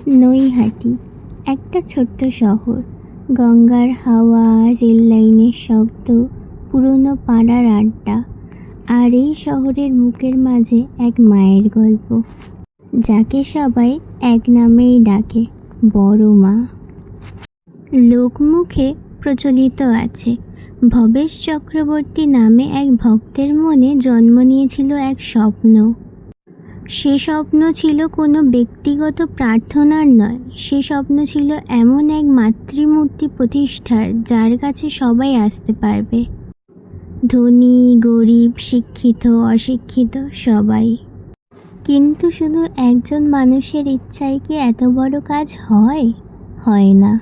নৈহাটি একটা ছোট্ট শহর। গঙ্গার হাওয়া, রেল লাইনের শব্দ, পুরনো পাড়ার আড্ডা, আর এই শহরের বুকের মাঝে এক মায়ের গল্প, যাকে সবাই এক নামেই ডাকে, বড় মা। লোকমুখে প্রচলিত আছে, ভবেশ চক্রবর্তী নামে এক ভক্তের মনে জন্ম নিয়েছিল এক স্বপ্ন। সে স্বপ্ন ছিল কোনো ব্যক্তিগত প্রার্থনার নয়, সে স্বপ্ন ছিল এমন এক মাতৃমূর্তি প্রতিষ্ঠার, যার কাছে সবাই আসতে পারবে, ধনী গরিব, শিক্ষিত অশিক্ষিত সবাই। কিন্তু শুধু একজন মানুষের ইচ্ছায় কি এত বড় কাজ হয় না।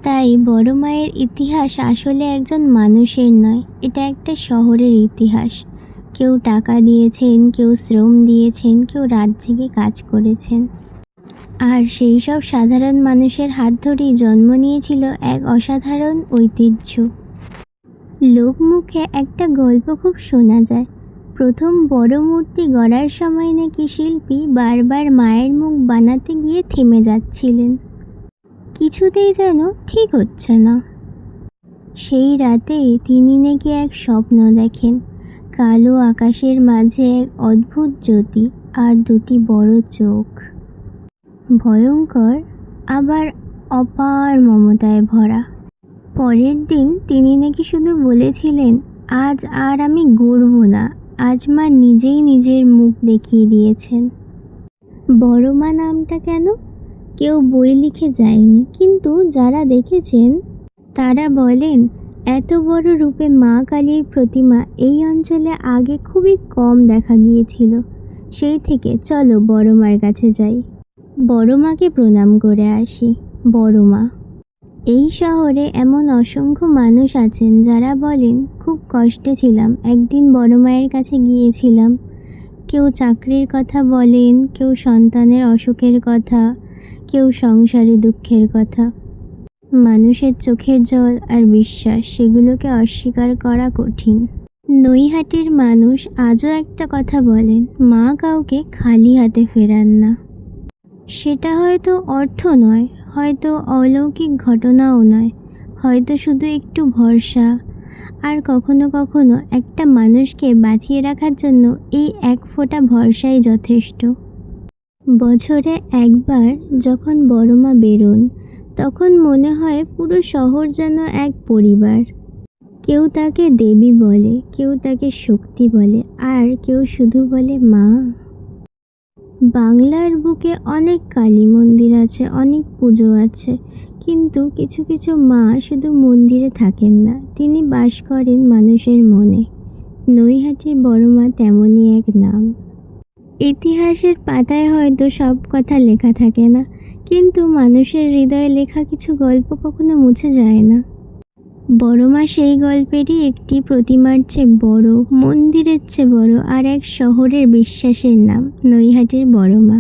তাই বড় মায়ের ইতিহাস আসলে একজন মানুষের নয়, এটা একটা শহরের ইতিহাস। কেউ টাকা দিয়েছেন, কেউ শ্রম দিয়েছেন, কেউ রাত জেগে কাজ করেছেন, আর সেই সব সাধারণ মানুষের হাত ধরেই জন্ম নিয়েছিল এক অসাধারণ ঐতিহ্য। লোকমুখে একটা গল্প খুব শোনা যায়, প্রথম বড় মূর্তি গড়ার সময় নাকি শিল্পী বারবার মায়ের মুখ বানাতে গিয়ে থেমে যাচ্ছিলেন, কিছুতেই যেন ঠিক হচ্ছে না। সেই রাতে তিনি নাকি এক স্বপ্ন দেখেন, কালো আকাশের মাঝে এক অদ্ভুত জ্যোতি আর দুটি বড় চোখ, ভয়ঙ্কর আবার অপার মমতায় ভরা। পরের দিন তিনি নাকি শুধু বলেছিলেন, আজ আর আমি গড়ব না, আজ মা নিজেই নিজের মুখ দেখিয়ে দিয়েছেন। বড় মা নামটা কেন? কেউ বই লিখে যায়নি, কিন্তু যারা দেখেছেন তারা বলেন, এত বড় রূপে মা কালীর প্রতিমা এই অঞ্চলে আগে খুবই কম দেখা গিয়েছিল। সেই থেকে চলো বড় মার কাছে যাই, বড় মাকে প্রণাম করে আসি। বড় মা। এই শহরে এমন অসংখ্য মানুষ আছেন যারা বলেন, খুব কষ্টে ছিলাম, একদিন বড় মায়ের কাছে গিয়েছিলাম। কেউ চাকরির কথা বলেন, কেউ সন্তানের অসুখের কথা, কেউ সংসারে দুঃখের কথা। মানুষের চোখের জল আর বিশ্বাস, সেগুলোকে অস্বীকার করা কঠিন। নৈহাটির মানুষ আজও একটা কথা বলেন, মা কাউকে খালি হাতে ফেরান না। সেটা হয়তো অর্থ নয়, হয়তো অলৌকিক ঘটনাও নয়, হয়তো শুধু একটু ভরসা, আর কখনো কখনো একটা মানুষকে বাঁচিয়ে রাখার জন্য এই এক ফোঁটা ভরসাই যথেষ্ট। বছরে একবার যখন বড় মা বেরোন, তখন মনে হয় পুরো শহর যেন এক পরিবার। কেউ তাকে দেবী বলে, কেউ তাকে শক্তি বলে, আর কেউ শুধু বলে মা। বাংলার বুকে অনেক কালী মন্দির আছে, অনেক পুজো আছে, কিন্তু কিছু কিছু মা শুধু মন্দিরে থাকেন না, তিনি বাস করেন মানুষের মনে। নৈহাটির বড় মা তেমনই এক নাম। ইতিহাসের পাতায় হয়তো সব কথা লেখা থাকে না, কিন্তু মানুষের হৃদয়ে লেখা কিছু গল্প কখনো মুছে যায় না। বড় মা সেই গল্পেরই একটি, প্রতিমার চেয়ে বড়, মন্দিরের চেয়ে বড়, আর এক শহরের বিশ্বাসের নাম, নৈহাটির বড় মা।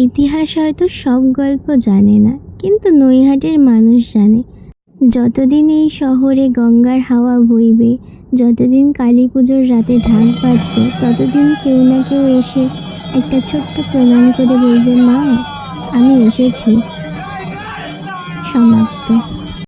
ইতিহাস হয়তো সব গল্প জানে না, কিন্তু নৈহাটির মানুষ জানে, যতদিন এই শহরে গঙ্গার হাওয়া বইবে, যতদিন কালী পুজোর রাতে ঢাক বাজবে, ততদিন কেউ না কেউ এসে একটা ছোট্ট প্রণাম করে বলবে, মা আমি এসেছি। সমাপ্ত।